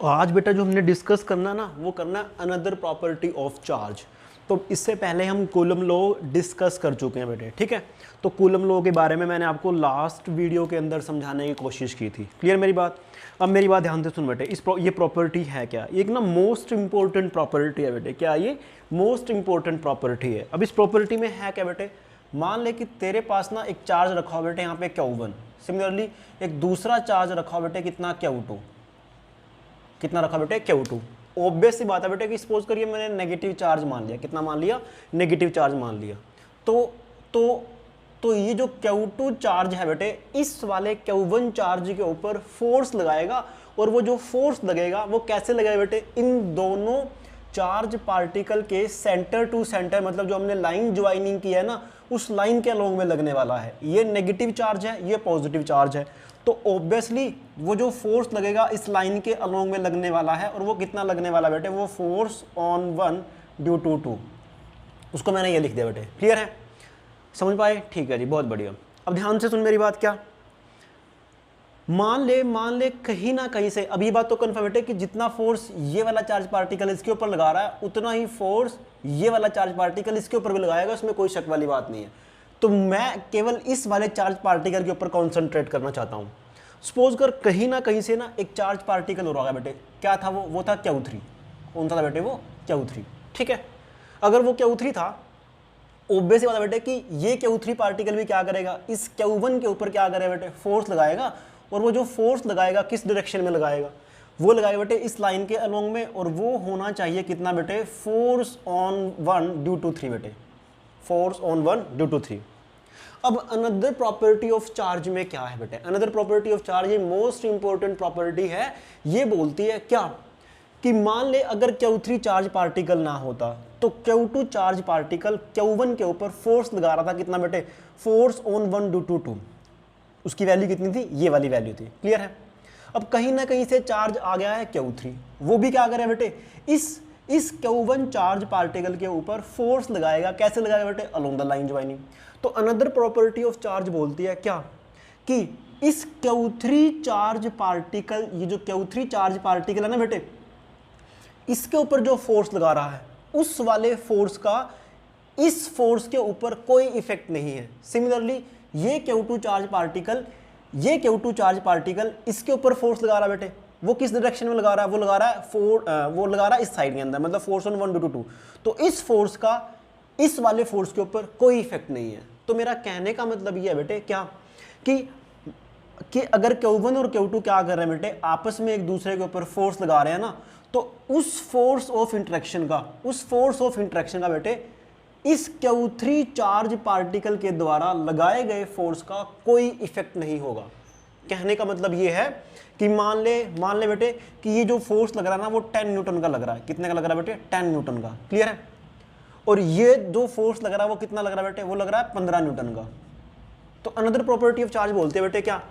आज बेटा जो हमने डिस्कस करना ना वो करना अनदर प्रॉपर्टी ऑफ चार्ज। तो इससे पहले हम कूलम लॉ डिस्कस कर चुके हैं बेटे, ठीक है। तो कूलम लॉ के बारे में मैंने आपको लास्ट वीडियो के अंदर समझाने की कोशिश की थी। क्लियर मेरी बात? अब मेरी बात ध्यान से सुन बेटे, ये प्रॉपर्टी है क्या? ये एक ना मोस्ट इंपॉर्टेंट प्रॉपर्टी है बेटे। क्या ये मोस्ट इंपॉर्टेंट प्रॉपर्टी है? अब इस प्रॉपर्टी में है क्या बेटे, मान ले कि तेरे पास ना एक चार्ज रखा हो बेटे यहाँ पे Q1, सिमिलरली एक दूसरा चार्ज रखा हो बेटे कितना Q2, कितना रखा बेटे Q2। ऑब्वियस सी बात है बेटे कि सपोज करिए मैंने नेगेटिव चार्ज मान लिया, कितना मान लिया, नेगेटिव चार्ज मान लिया। तो ये जो Q2 चार्ज है बेटे इस वाले Q1 चार्ज के ऊपर फोर्स लगाएगा, और वो जो फोर्स लगेगा वो कैसे लगेगा बेटे, इन दोनों चार्ज पार्टिकल के सेंटर टू सेंटर, मतलब जो हमने लाइन ज्वाइनिंग की है ना उस लाइन के अलोंग में लगने वाला है। ये नेगेटिव चार्ज है, ये पॉजिटिव चार्ज है। तो ऑब्वियसली वो जो फोर्स लगेगा इस लाइन के अलोंग में लगने वाला है, और वो कितना लगने वाला बेटे, वो फोर्स ऑन 1 ड्यू टू 2। उसको मैंने ये लिख दिया बेटे। क्लियर है? समझ पाए? ठीक है जी, बहुत बढ़िया। अब ध्यान से सुन मेरी बात। क्या मान ले कहीं ना कहीं से, अब ये बात तो कन्फर्म है कि जितना फोर्स ये वाला चार्ज पार्टिकल इसके ऊपर लगा रहा है उतना ही फोर्स ये वाला चार्ज पार्टिकल इसके ऊपर भी लगाएगा, उसमें कोई शक वाली बात नहीं है। तो मैं केवल इस वाले चार्ज पार्टिकल के ऊपर कॉन्सेंट्रेट करना चाहता हूँ। सपोज कर कहीं ना कहीं से ना एक चार्ज पार्टिकल हो रहा है बेटे, क्या था वो था Q3। कौन सा था बेटे? वो Q3। ठीक है, अगर वो Q3 था, ऑब्वियस ही बात है बेटे कि ये Q3 पार्टिकल भी क्या करेगा, इस Q1 के ऊपर क्या करेगा बेटे, फोर्स लगाएगा। और वो जो फोर्स लगाएगा किस डायरेक्शन में लगाएगा, वो लगाएगा बेटे इस लाइन के अलोंग में, और वो होना चाहिए कितना बेटे, फोर्स ऑन 1 ड्यू टू 3 बेटे, फोर्स ऑन 1 ड्यू टू 3। अब अनदर प्रॉपर्टी ऑफ चार्ज में क्या है बेटे, अनदर प्रॉपर्टी ऑफ चार्ज ये मोस्ट इंपॉर्टेंट प्रॉपर्टी है। ये बोलती है क्या कि मान ले अगर Q3 चार्ज पार्टिकल ना होता तो Q2 चार्ज पार्टिकल Q1 के ऊपर फोर्स लगा रहा था, कितना बेटे, फोर्स ऑन 1 ड्यू टू 2। उसकी वैल्यू कितनी थी, ये वाली वैल्यू थी। क्लियर है? अब कहीं ना कहीं से चार्ज आ गया है Q3, वो भी क्या करे बेटे, इस Q1 चार्ज पार्टिकल के ऊपर फोर्स लगाएगा। कैसे लगाएगा बेटे, अलोंग द लाइन ज्वाइनिंग। तो अनदर प्रॉपर्टी ऑफ चार्ज बोलती है क्या कि इस Q3 चार्ज पार्टिकल, ये जो Q3 चार्ज पार्टिकल है ना बेटे, इसके ऊपर जो फोर्स लगा रहा है उस वाले फोर्स का इस फोर्स के ऊपर कोई इफेक्ट नहीं है। सिमिलरली ये Q2 चार्ज पार्टिकल इसके ऊपर फोर्स लगा रहा है बेटे, वो किस डायरेक्शन में लगा रहा है, वो लगा रहा है इस साइड के अंदर, मतलब फोर्स ऑन 1 ड्यू टू 2। तो इस फोर्स का इस वाले फोर्स के ऊपर कोई इफेक्ट नहीं है। तो मेरा कहने का मतलब ये है बेटे क्या कि अगर Q1 और Q2 क्या कर रहे हैं बेटे, आपस में एक दूसरे के ऊपर फोर्स लगा रहे हैं ना, तो उस फोर्स ऑफ इंटरेक्शन का बेटे इस Q3 चार्ज पार्टिकल के द्वारा लगाए गए फोर्स का कोई इफेक्ट नहीं होगा। कहने का मतलब ये है कि मान ले बेटे कि ये जो फोर्स लग रहा है ना वो 10 न्यूटन का लग रहा है। कितने का लग रहा है बेटे, 10 न्यूटन का। क्लियर है? और ये जो फोर्स लग रहा है वो कितना लग रहा है बेटे, वो लग रहा है 15 न्यूटन का। तो अनदर प्रॉपर्टी ऑफ चार्ज बोलते हैं बेटे क्या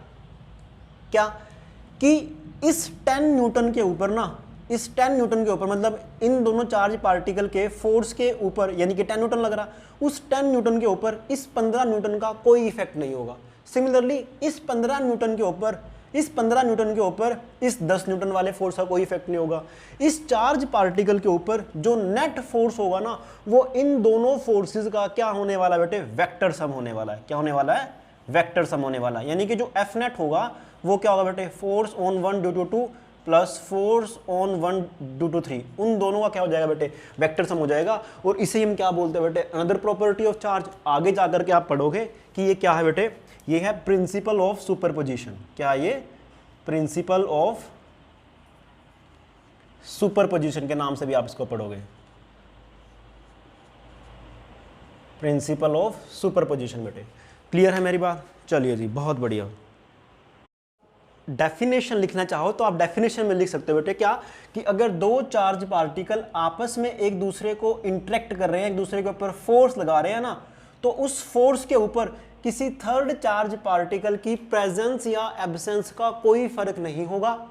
कि इस 10 न्यूटन के ऊपर ना, इस 10 न्यूटन के ऊपर, मतलब इन दोनों चार्ज पार्टिकल के फोर्स के ऊपर, यानी कि 10 न्यूटन लग रहा, उस 10 न्यूटन के ऊपर इस 15 न्यूटन का कोई इफेक्ट नहीं होगा। सिमिलरली इस 15 न्यूटन के ऊपर इस 10 न्यूटन वाले फोर्स का कोई इफेक्ट नहीं होगा। इस चार्ज पार्टिकल के ऊपर जो नेट फोर्स होगा ना, वो इन दोनों फोर्सेस का क्या होने वाला बेटे, वेक्टर सम होने वाला है। क्या होने वाला है, वेक्टर सम होने वाला है। यानी कि जो एफ नेट होगा वो क्या होगा बेटे, force on 1 due to 2 plus force on 1 due to 3, उन दोनों का क्या हो जाएगा बेटे, वेक्टर सम हो जाएगा। और इसे हम क्या बोलते हैं बेटे, अनदर प्रॉपर्टी ऑफ चार्ज। आगे जाकर के आप पढ़ोगे कि ये क्या है बेटे, ये है प्रिंसिपल ऑफ सुपरपोजिशन। क्या ये, प्रिंसिपल ऑफ सुपरपोजिशन के नाम से भी आप इसको पढ़ोगे, प्रिंसिपल ऑफ सुपरपोजिशन बेटे। क्लियर है मेरी बात? चलिए जी, बहुत बढ़िया। डेफिनेशन लिखना चाहो तो आप डेफिनेशन में लिख सकते हो बेटे क्या कि अगर दो चार्ज पार्टिकल आपस में एक दूसरे को इंटरेक्ट कर रहे हैं, एक दूसरे के ऊपर फोर्स लगा रहे हैं ना, तो उस फोर्स के ऊपर किसी थर्ड चार्ज पार्टिकल की प्रेजेंस या एब्सेंस का कोई फर्क नहीं होगा,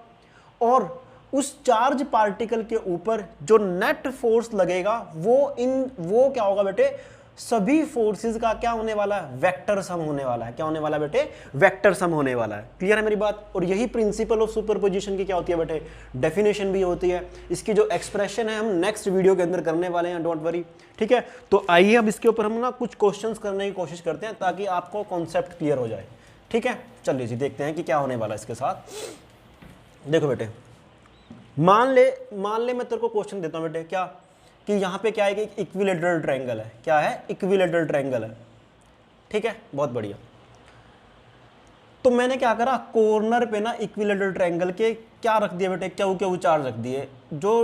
और उस चार्ज पार्टिकल के ऊपर जो नेट फोर्स लगेगा वो क्या होगा बेटे, सभी फोर्सेस का क्या होने वाला है, वेक्टर सम होने वाला है। क्या होने वाला है बेटे, वेक्टर सम होने वाला है। क्लियर है मेरी बात। और यही प्रिंसिपल ऑफ सुपरपोजिशन की क्या होती है बेटे, डेफिनेशन भी होती है। इसकी जो एक्सप्रेशन है हम नेक्स्ट वीडियो के अंदर करने वाले हैं, डोंट वरी, ठीक है। तो आइए अब इसके ऊपर हम ना कुछ क्वेश्चंस करने की कोशिश करते हैं ताकि आपको कॉन्सेप्ट क्लियर हो जाए, ठीक है। चलिए जी देखते हैं कि क्या होने वाला है इसके साथ। देखो बेटे, मान ले मैं तेरे को क्वेश्चन देता हूं बेटे, क्या कि यहाँ पे क्या है कि इक्विलेटरल ट्रायंगल है। क्या है, इक्विलेटरल ट्रायंगल है, ठीक है, बहुत बढ़िया। तो मैंने क्या करा, कॉर्नर पे ना इक्विलेटरल ट्रायंगल के क्या रख दिया बेटे, क्या क्या चार्ज रख दिए। जो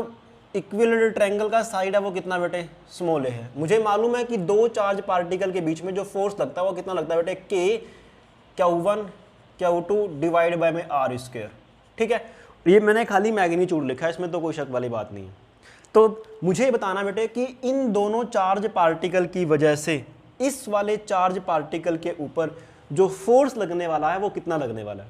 इक्विलेटरल ट्रायंगल का साइड है वो कितना बेटे, स्मॉल ए है। मुझे मालूम है कि दो चार्ज पार्टिकल के बीच में जो फोर्स लगता है वो कितना लगता है बेटे, के Q1 Q2 डिवाइड बाय में आर स्क्वायर, ठीक है। ये मैंने खाली मैग्नीट्यूड लिखा है, इसमें तो कोई शक वाली बात नहीं है। तो मुझे बताना बेटे कि इन दोनों चार्ज पार्टिकल की वजह से इस वाले चार्ज पार्टिकल के ऊपर जो फोर्स लगने वाला है वो कितना लगने वाला है।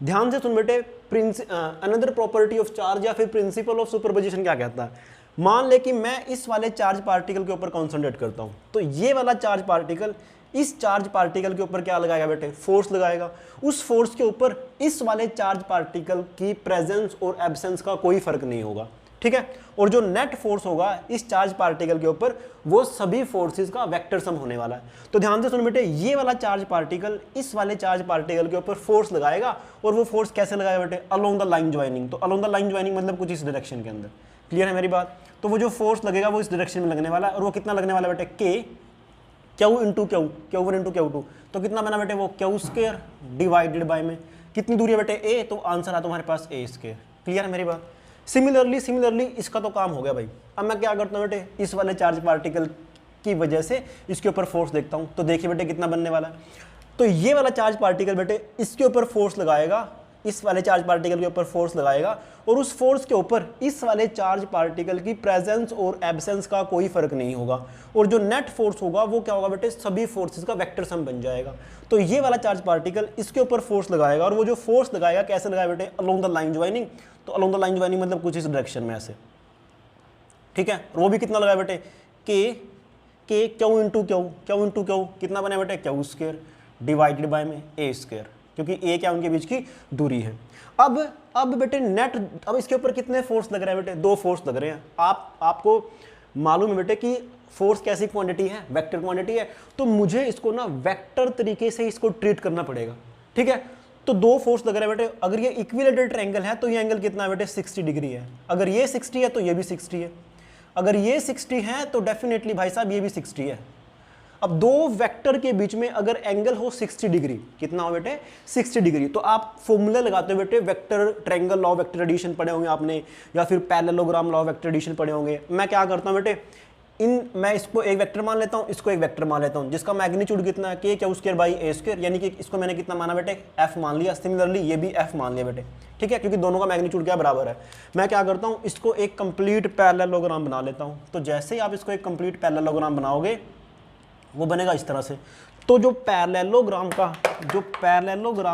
ध्यान से सुन बेटे, अनदर प्रॉपर्टी ऑफ चार्ज या फिर प्रिंसिपल ऑफ सुपरपोजिशन क्या कहता है। मान ले कि मैं इस वाले चार्ज पार्टिकल के ऊपर कॉन्सेंट्रेट करता हूं, तो ये वाला चार्ज पार्टिकल इस चार्ज पार्टिकल के ऊपर क्या लगाएगा बेटे, फोर्स लगाएगा। उस फोर्स के ऊपर इस वाले चार्ज पार्टिकल की प्रेजेंस और एब्सेंस का कोई फर्क नहीं होगा, ठीक है। और जो नेट फोर्स होगा इस चार्ज पार्टिकल के ऊपर वो सभी फोर्सेस का वेक्टर सम होने वाला है। तो ध्यान से सुन बेटे, ये वाला चार्ज पार्टिकल इस वाले चार्ज पार्टिकल के ऊपर फोर्स लगाएगा, और वो फोर्स कैसे लगाएगा बेटे, अलोंग द लाइन ज्वाइनिंग। तो अलोंग द लाइन ज्वाइनिंग मतलब कुछ इस डायरेक्शन के अंदर। क्लियर है मेरी बात। तो वो जो फोर्स लगेगा वो इस डायरेक्शन में लगने वाला है, और वो कितना लगने वाला है बेटे, के Q into Q, Q1 into Q2। तो कितना बना बेटे, वो Q स्क्वायर डिवाइडेड बाय में कितनी दूरी है बेटे, A, तो आंसर है तुम्हारे पास A स्क्वायर। क्लियर है मेरी बात। सिमिलरली इसका तो काम हो गया भाई। अब मैं क्या करता हूँ बेटे, इस वाले चार्ज पार्टिकल की वजह से इसके ऊपर फोर्स देखता हूँ। तो देखिए बेटे कितना बनने वाला है। तो ये वाला चार्ज पार्टिकल बेटे इसके ऊपर फोर्स लगाएगा, इस वाले चार्ज पार्टिकल के ऊपर फोर्स लगाएगा, और उस फोर्स के ऊपर इस वाले चार्ज पार्टिकल की प्रेजेंस और एब्सेंस का कोई फर्क नहीं होगा। और जो नेट फोर्स होगा वो क्या होगा बेटे, सभी फोर्सेस का वेक्टर सम बन जाएगा। तो ये वाला चार्ज पार्टिकल इसके ऊपर फोर्स लगाएगा, और वो जो फोर्स लगाएगा कैसे लगाएगा बेटे, अलोंग द लाइन ज्वाइनिंग। तो अलोंग द लाइन ज्वाइनिंग मतलब कुछ इस डायरेक्शन में ऐसे, ठीक है। और वो भी कितना लगाया बेटे, के Q इंटू Q कितना बना बेटे, Q स्क्वायर डिवाइडेड बाय में A स्क्वायर, क्योंकि A क्या उनके बीच की दूरी है। अब बेटे नेट, अब इसके ऊपर कितने फोर्स लग रहे हैं बेटे, दो फोर्स लग रहे हैं। आपको मालूम है बेटे कि फोर्स कैसी क्वांटिटी है, वेक्टर क्वांटिटी है। तो मुझे इसको ना वेक्टर तरीके से इसको ट्रीट करना पड़ेगा, ठीक है। तो दो फोर्स लग रहे हैं बेटे। अगर ये इक्विलेटरल ट्रायंगल है तो ये एंगल कितना है बेटे, 60 डिग्री है। अगर ये 60 है तो ये भी 60 है। अगर ये 60 है तो डेफिनेटली भाई साहब ये भी 60 है। अब दो वेक्टर के बीच में अगर एंगल हो 60 डिग्री, कितना हो बेटे, 60 डिग्री, तो आप फॉर्मूले लगाते हो बेटे, vector triangle law vector addition पढ़े होंगे आपने, या फिर पैरेललोग्राम लॉ वेक्टर एडिशन पढ़े होंगे। मैं क्या करता हूं बेटे, मैं इसको एक वेक्टर मान लेता हूं, इसको एक वेक्टर मान लेता हूं, जिसका मैग्नीट्यूड कितना है, के Q square by A square, यानी कि इसको मैंने कितना माना बेटे, F मान लिया। सिमिलरली ये भी F मान लिया बेटे, ठीक है, क्योंकि दोनों का मैग्नीट्यूड क्या बराबर है। मैं क्या करता हूं, इसको एक कंप्लीट पैरेललोग्राम बना लेता हूं। तो जैसे ही आप इसको एक कंप्लीट पैरेललोग्राम बनाओगे वो बनेगा इस तरह से। तो जो पैरेललोग्राम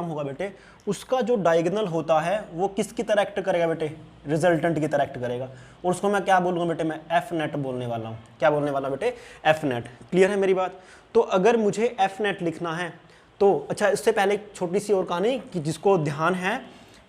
होगा बेटे, उसका जो डायगोनल होता है वो किसकी तरह एक्ट करेगा बेटे, रिजल्टेंट की तरह एक्ट करेगा। और उसको मैं क्या बोलूँगा बेटे, मैं एफ नेट बोलने वाला हूँ। क्या बोलने वाला बेटे, एफ नेट। क्लियर है मेरी बात। तो अगर मुझे एफ नेट लिखना है तो अच्छा, इससे पहले एक छोटी सी और कहानी कि जिसको ध्यान है,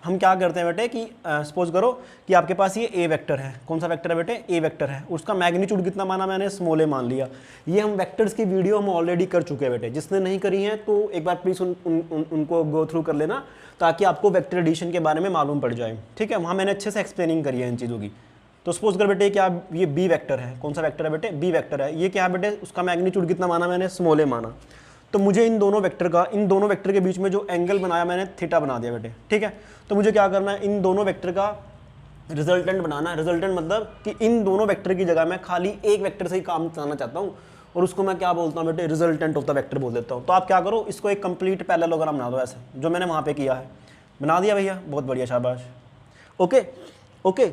हम क्या करते हैं बेटे कि सपोज करो कि आपके पास ये ए वेक्टर है। कौन सा वेक्टर है बेटे, ए वेक्टर है। उसका मैग्नीट्यूड कितना माना मैंने, स्मॉल ए मान लिया। ये हम वेक्टर्स की वीडियो हम ऑलरेडी कर चुके हैं बेटे। जिसने नहीं करी है तो एक बार प्लीज़ उनको गो थ्रू कर लेना, ताकि आपको वेक्टर एडिशन के बारे में मालूम पड़ जाए, ठीक है। वहाँ मैंने अच्छे से एक्सप्लेनिंग करी है इन चीज़ों की। तो सपोज कर बेटे क्या, ये बी वेक्टर है। कौन सा वेक्टर है बेटे, बी वेक्टर है। ये क्या है बेटे, उसका मैग्नीट्यूड कितना माना मैंने, स्मॉल ए माना। तो मुझे इन दोनों वेक्टर के बीच में जो एंगल बनाया मैंने, थीटा बना दिया बेटे, ठीक है। तो मुझे क्या करना है, इन दोनों वेक्टर का रिजल्टेंट बनाना है। रिजल्टेंट मतलब कि इन दोनों वेक्टर की जगह मैं खाली एक वेक्टर से ही काम चलाना चाहता हूँ, और उसको मैं क्या बोलता हूँ बेटे, रिजल्टेंट ऑफ द वेक्टर बोल देता हूँ। तो आप क्या करो, इसको एक कंप्लीट पैरेललोग्राम बना दो, ऐसे जो मैंने वहाँ पे किया है। बना दिया भैया, बहुत बढ़िया, शाबाश। ओके।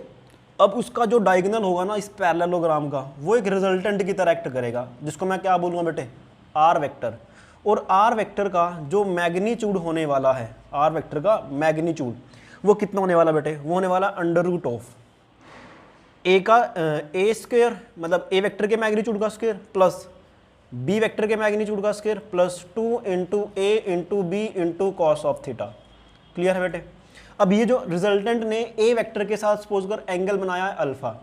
अब उसका जो डायगोनल होगा ना इस पैरेललोग्राम का, वो एक रिजल्टेंट की तरह एक्ट करेगा, जिसको मैं क्या बोलूँगा बेटे, आर वेक्टर। और आर वेक्टर का जो मैग्नीट्यूड होने वाला है, आर वेक्टर का मैग्नीट्यूड वो कितना होने वाला बेटे, वो होने वाला अंडर रूट ऑफ ए का ए स्क्वायर, मतलब ए वेक्टर के मैग्नीट्यूड का स्क्वायर, प्लस बी वेक्टर के मैग्नीट्यूड का square plus 2 into A into B into cos of theta. Clear है बेटे। अब ये जो रिजल्टेंट ने ए वेक्टर के साथ सपोज कर एंगल बनाया है अल्फा,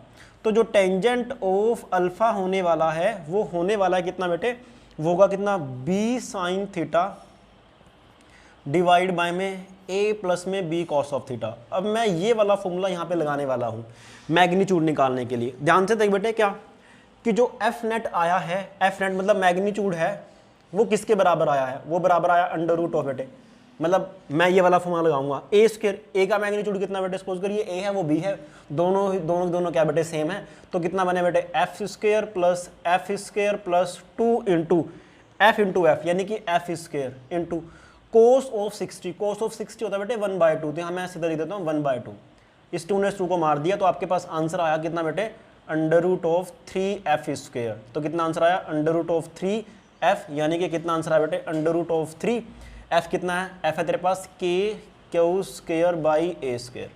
तो जो टेंजेंट ऑफ अल्फा होने वाला है वो होने वाला है कितना बेटे, वो होगा कितना B sine theta divide by में ए प्लस में बी कॉस ऑफ थीटा। अब मैं ये वाला फॉर्मूला यहाँ पे लगाने वाला हूँ मैग्नीट्यूड निकालने के लिए। ध्यान से देख बेटे क्या कि जो एफ नेट आया है, एफ नेट मतलब मैग्नीट्यूड है, वो किसके बराबर आया है, वो बराबर आया अंडर रूट ऑफ बेटे, मतलब मैं ये वाला फॉर्मूला लगाऊंगा ए स्क्वायर, ए का मैग्नीट्यूड कितना बेटे, सपोज करिए ए है वो बी है, दोनों क्या बेटे सेम है, तो कितना बने बेटे F square plus 2 into F यानी कि F square into cos of 60, cos of 60 होता है बेटे 1/2, तो यहाँ मैं सीधा लिख देता हूँ 1/2, इस 2 ने 2 को मार दिया, तो आपके पास आंसर आया कितना बेटे under root of 3f square. तो कितना आंसर आया अंडर रूट ऑफ 3f, यानी कि कितना आंसर आया बेटे अंडर रूट ऑफ 3f कितना है, f है तेरे पास k Q square by A square.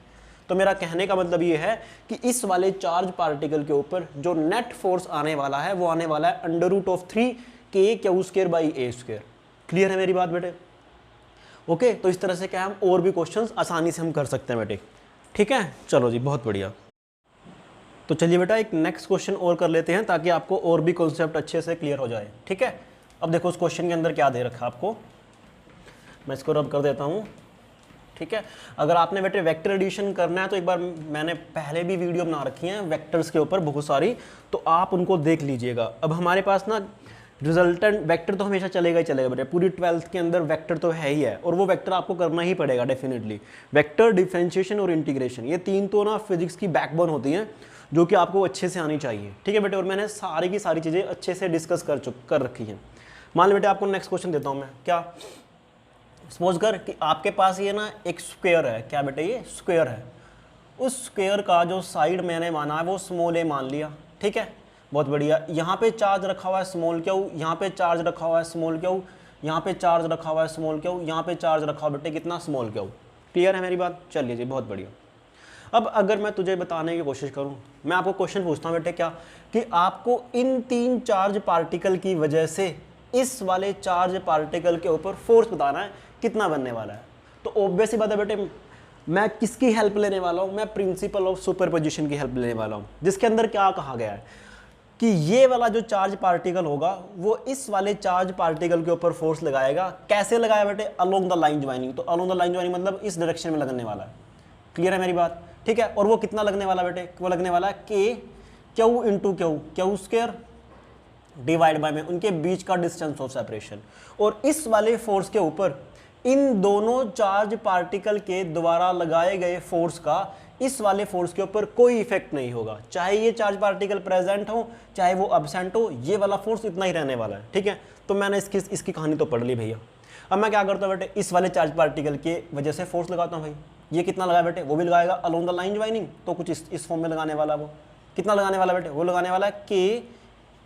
तो मेरा कहने का मतलब ये है कि इस वाले चार्ज पार्टिकल के ऊपर जो नेट फोर्स आने वाला है वो आने वाला है under root of 3k Q square by A square. Clear है मेरी बात बेटे। ओके, तो इस तरह से क्या हम और भी क्वेश्चंस आसानी से हम कर सकते हैं बेटे। ठीक है, चलो जी बहुत बढ़िया। तो चलिए बेटा एक नेक्स्ट क्वेश्चन और कर लेते हैं ताकि आपको और भी कॉन्सेप्ट अच्छे से क्लियर हो जाए। ठीक है, अब देखो उस क्वेश्चन के अंदर क्या दे रखा है आपको, मैं इसको रब कर देता हूँ। ठीक है, अगर आपने बेटे वेक्टर एडिशन करना है तो एक बार मैंने पहले भी वीडियो बना रखी है वेक्टर्स के ऊपर बहुत सारी, तो आप उनको देख लीजिएगा। अब हमारे पास ना रिजल्टेंट वेक्टर तो हमेशा चलेगा ही चलेगा बेटे, पूरी 12th के अंदर वेक्टर तो है ही है, और वो वेक्टर आपको करना ही पड़ेगा डेफिनेटली। वेक्टर, डिफरेंशिएशन और इंटीग्रेशन, ये तीन तो ना फिजिक्स की बैकबोन होती हैं जो कि आपको अच्छे से आनी चाहिए। ठीक है बेटे, और मैंने सारी की सारी चीज़ें अच्छे से डिस्कस कर रखी हैं। मान लो बेटे आपको नेक्स्ट क्वेश्चन देता हूँ मैं, क्या सपोज कर कि आपके पास ये ना एक स्क्वायर है, क्या बेटे ये स्क्वायर है, उस स्क्वायर का जो साइड मैंने माना है वो स्मॉल ए मान लिया। ठीक है, बहुत बढ़िया। यहाँ पे चार्ज रखा हुआ है स्मॉल क्यू, यहाँ पे चार्ज रखा हुआ है स्मॉल क्यू, यहाँ पे चार्ज रखा हुआ है स्मॉल क्यू, यहाँ पे चार्ज रखा हुआ बेटे कितना स्मॉल क्यू। क्लियर है मेरी बात। चलिए जी बहुत बढ़िया। अब अगर मैं तुझे बताने की कोशिश करूं, मैं आपको क्वेश्चन पूछता हूं बेटे क्या कि आपको इन 3 चार्ज पार्टिकल की वजह से इस वाले चार्ज पार्टिकल के ऊपर फोर्स बताना है कितना बनने वाला है। तो ऑब्वियस ही बात है बेटे, मैं किसकी हेल्प लेने वाला हूं, मैं प्रिंसिपल ऑफ सुपरपोजिशन की हेल्प लेने वाला हूं, जिसके अंदर क्या कहा गया है कि ये वाला जो चार्ज पार्टिकल होगा वो इस वाले चार्ज पार्टिकल के ऊपर फोर्स लगाएगा। कैसे लगाया बेटे, अलोंग द लाइन ज्वाइनिंग। तो अलोंग द लाइन ज्वाइनिंग मतलब इस डायरेक्शन में लगने वाला है। क्लियर है मेरी बात। ठीक है, और वो कितना लगने वाला बेटे, वो लगने वाला है K Q into Q square divide by में उनके बीच का डिस्टेंस ऑफ सेपरेशन। और इस वाले फोर्स के ऊपर इन दोनों चार्ज पार्टिकल के द्वारा लगाए गए फोर्स का इस वाले फोर्स के ऊपर कोई इफेक्ट नहीं होगा, चाहे ये चार्ज पार्टिकल प्रेजेंट हो चाहे वो अब्सेंट हो, ये वाला फोर्स इतना ही रहने वाला है। ठीक है, तो मैंने इसकी कहानी तो पढ़ ली भैया। अब मैं क्या करता हूँ बेटे, इस वाले चार्ज पार्टिकल के वजह से फोर्स लगाता हूँ भाई। ये कितना लगाया बेटे, वो भी लगाएगा अलोंग द लाइन ज्वाइनिंग, तो कुछ इस फॉर्म में लगाने वाला। वो कितना लगाने वाला बेटे, वो लगाने वाला है K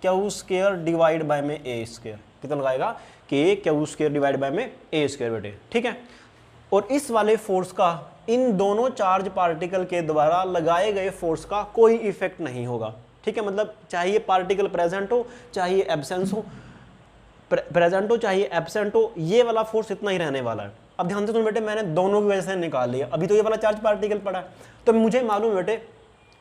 Q square divide by में ए स्क्वायर। कितना लगाएगा, के क्यू स्क्वायर डिवाइड बाय में ए स्क्वायर बेटे। ठीक है, और इस वाले फोर्स का इन दोनों चार्ज पार्टिकल के द्वारा लगाए गए फोर्स का कोई इफेक्ट नहीं होगा। ठीक है, मतलब चाहे ये पार्टिकल प्रेजेंट हो चाहे ये एब्सेंस हो, प्रेजेंट हो चाहे एब्सेंट हो, ये वाला फोर्स इतना ही रहने वाला है। अब ध्यान से सुन बेटे, मैंने दोनों की वजह से निकाल लिया। अभी तो ये वाला चार्ज पार्टिकल पड़ा है, तो मुझे मालूम है बेटे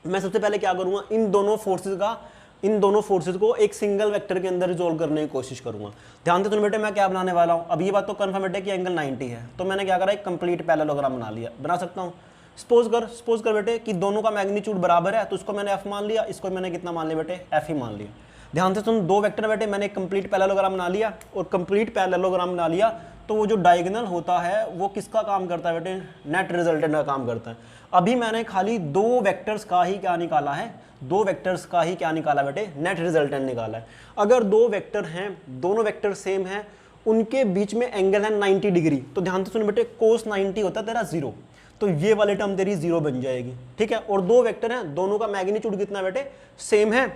मैं सबसे पहले क्या करूंगा, इन दोनों फोर्सेज को एक सिंगल वेक्टर के अंदर रिजोल्व करने की कोशिश करूंगा। ध्यान से सुन बेटे, मैं क्या बनाने वाला हूं। अब ये बात तो कंफर्म बेटे कि एंगल 90 है, तो मैंने क्या करा, एक कंप्लीट पैरेललोग्राम बना सकता हूं। सपोज कर बेटे कि दोनों का मैग्नीट्यूड बराबर है, तो उसको मैंने एफ मान लिया, इसको मैंने कितना मान लिया बेटे, एफ ही मान लिया। ध्यान से सुन, 2 वेक्टर बेटे मैंने कंप्लीट पैरेललोग्राम बना लिया, और कंप्लीट पैरेललोग्राम बना लिया तो वो जो डायगोनल होता है वो किसका काम करता है बेटे, नेट रिजल्टेंट का काम करता है। अभी मैंने खाली 2 वेक्टर्स का ही क्या निकाला है, 2 वेक्टर्स का ही क्या निकाला बेटे, नेट रिजल्टेंट निकाला है। अगर 2 वेक्टर हैं, दोनों वेक्टर सेम हैं, उनके बीच में एंगल है 90 डिग्री, तो ध्यान से सुन बेटे कोस 90 होता है तेरा 0, तो ये वाले टर्म तेरी 0 बन जाएगी। ठीक है, और 2 वेक्टर हैं, दोनों का मैग्नीट्यूड कितना बेटे, सेम है,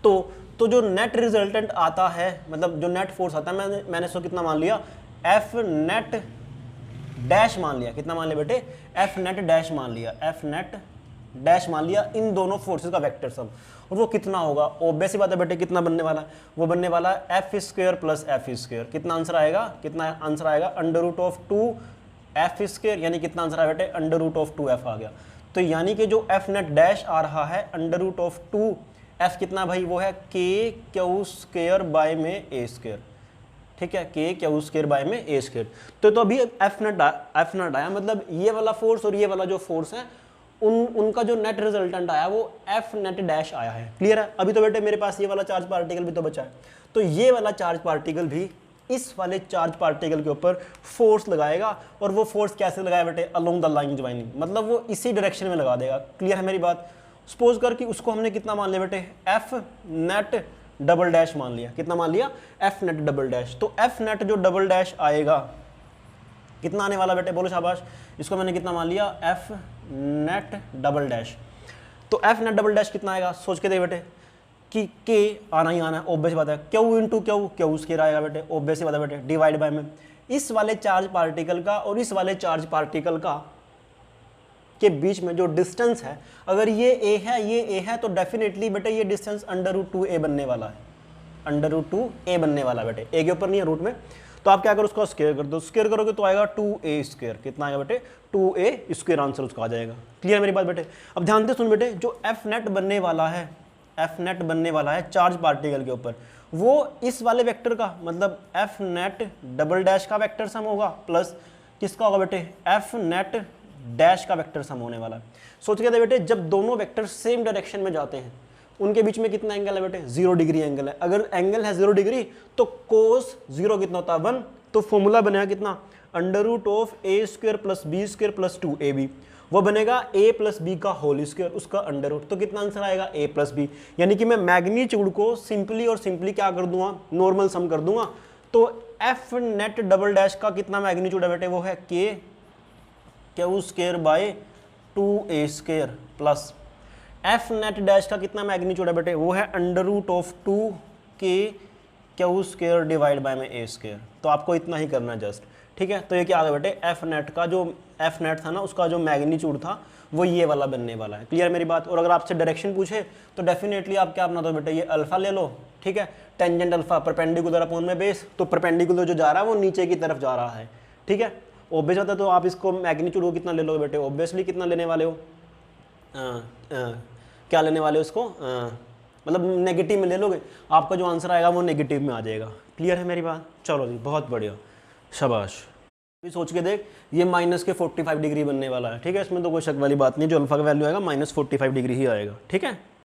तो जो नेट रिजल्टेंट आता है, मतलब जो नेट फोर्स आता है, मैंने इसको कितना मान लिया, एफ नेट डैश मान लिया। कितना मान लिया बेटे, एफ नेट डैश मान लिया, एफ नेट डैश मान लिया इन दोनों फोर्सेस का वेक्टर सम, और वो कितना होगा, ऑब्वियस सी बात है बेटे, कितना बनने वाला है, वो बनने वाला है F square plus F square. कितना आंसर आएगा, कितना आंसर आएगा, under root of 2 F square, यानी कितना आंसर आया बेटे, अंडर रूट ऑफ 2 एफ आ गया। तो यानी कि जो एफ नेट डैश आ रहा है अंडर रूट ऑफ 2 एफ कितना भाई, वो है के क्यू स्क्वायर बाय में ए स्क्वायर, ठीक है, के क्यू स्क्वायर बाय में ए स्क्वायर। तो अभी एफ नेट आया, मतलब ये वाला फोर्स और ये वाला जो फोर्स है उनका जो नेट रिजल्टेंट आया वो एफ नेट डैश आया है। क्लियर है। अभी तो बेटे मेरे पास ये वाला चार्ज पार्टिकल भी तो बचा है, तो ये वाला चार्ज पार्टिकल भी इस वाले चार्ज पार्टिकल के ऊपर फोर्स लगाएगा, और वो फोर्स कैसे लगाया बेटे, अलोंग द लाइन ज्वाइनिंग, मतलब वो इसी डायरेक्शन में लगा देगा। क्लियर है मेरी बात। सपोज कर कि उसको हमने कितना मान लिया बेटे, एफ नेट डबल डैश मान लिया। कितना मान लिया, एफ नेट डबल डैश। तो एफ नेट जो डबल डैश आएगा कितना आने वाला बेटे, बोलो शाबाश। इसको मैंने कितना मान लिया, एफ नेट डबल डैश। तो एफ नेट डबल डैश कितना आएगा, सोच के दे बेटे कि के आना ही आना है, ऑब्वियस बात है, Q into Q, Q square आएगा बेटे, ऑब्वियस बात है बेटे, डिवाइड बाय में इस वाले चार्ज पार्टिकल का और इस वाले चार्ज पार्टिकल का के बीच में जो डिस्टेंस है, अगर ये ए है ये ए है, तो डेफिनेटली बेटे ये डिस्टेंस अंडर रूट 2a बनने वाला है, अंडर रूट 2a बनने वाला बेटे, ए के ऊपर नहीं है, रूट में। तो आप क्या करो, उसको स्क्वायर कर दो, स्क्वायर करोगे तो आएगा 2a स्क्वायर। कितना आएगा बेटे, 2a स्क्वायर आंसर उसका आ जाएगा। क्लियर मेरी बात बेटे। अब ध्यान से सुन बेटे, जो एफ नेट बनने वाला है, एफ नेट बनने वाला है चार्ज पार्टिकल के ऊपर, वो इस वाले वेक्टर का मतलब एफ नेट डबल डैश का वेक्टर सम होगा, प्लस किसका होगा बेटे, एफ नेट डैश का वेक्टर सम होने वाला है। सोच के दे बेटे, जब दोनों वेक्टर सेम डायरेक्शन में जाते हैं उनके बीच में कितना एंगल है बेटे, 0 डिग्री एंगल है। अगर एंगल है 0 डिग्री तो कोस 0 कितना होता है, 1। तो फॉर्मूला बनेगा कितना, under root of A square plus B square plus 2ab, वो बनेगा a प्लस बी का होल स्क्वायर, उसका अंडर रूट। तो कितना आंसर आएगा, a प्लस बी। यानी कि मैं मैग्नीट्यूड को सिंपली और सिंपली क्या कर दूंगा, नॉर्मल सम कर दूंगा। तो एफ नेट डबल डैश का कितना मैग्नीट्यूड है बेटे, वो है K Q square by 2a square, plus F net dash का कितना मैग्नीट्यूड है बेटे, वो है under root of 2k Q square divide by में a स्क्वायर। तो आपको इतना ही करना है जस्ट, ठीक है। तो ये क्या आ गया बेटे, एफ नेट का जो एफ नेट था ना, उसका जो मैग्नीट्यूड था वो ये वाला बनने वाला है। क्लियर मेरी बात। और अगर आपसे डायरेक्शन पूछे तो डेफिनेटली आप क्या अपना दो बेटे, ये अल्फा ले लो, ठीक है, टेंजेंट अल्फा परपेंडिकुलर अपॉन में बेस, तो परपेंडिकुलर जो जा रहा है वो नीचे की तरफ जा रहा है, ठीक है, ऑब्वियस होता है। तो आप इसको मैग्नीट्यूड को कितना ले लोगे बेटे, ऑब्वियसली कितना लेने वाले हो, क्या लेने वाले हो इसको, मतलब नेगेटिव में ले लोगे, आपका जो आंसर आएगा वो नेगेटिव में आ जाएगा। क्लियर है मेरी बात। चलो जी, बहुत बढ़िया, शाबाश। अभी सोच के देख, ये माइनस के 45 डिग्री बनने वाला है, ठीक है, इसमें तो कोई शक वाली बात नहीं, जो अल्फा का वैल्यू आएगा माइनस 45 डिग्री ही आएगा, ठीक है।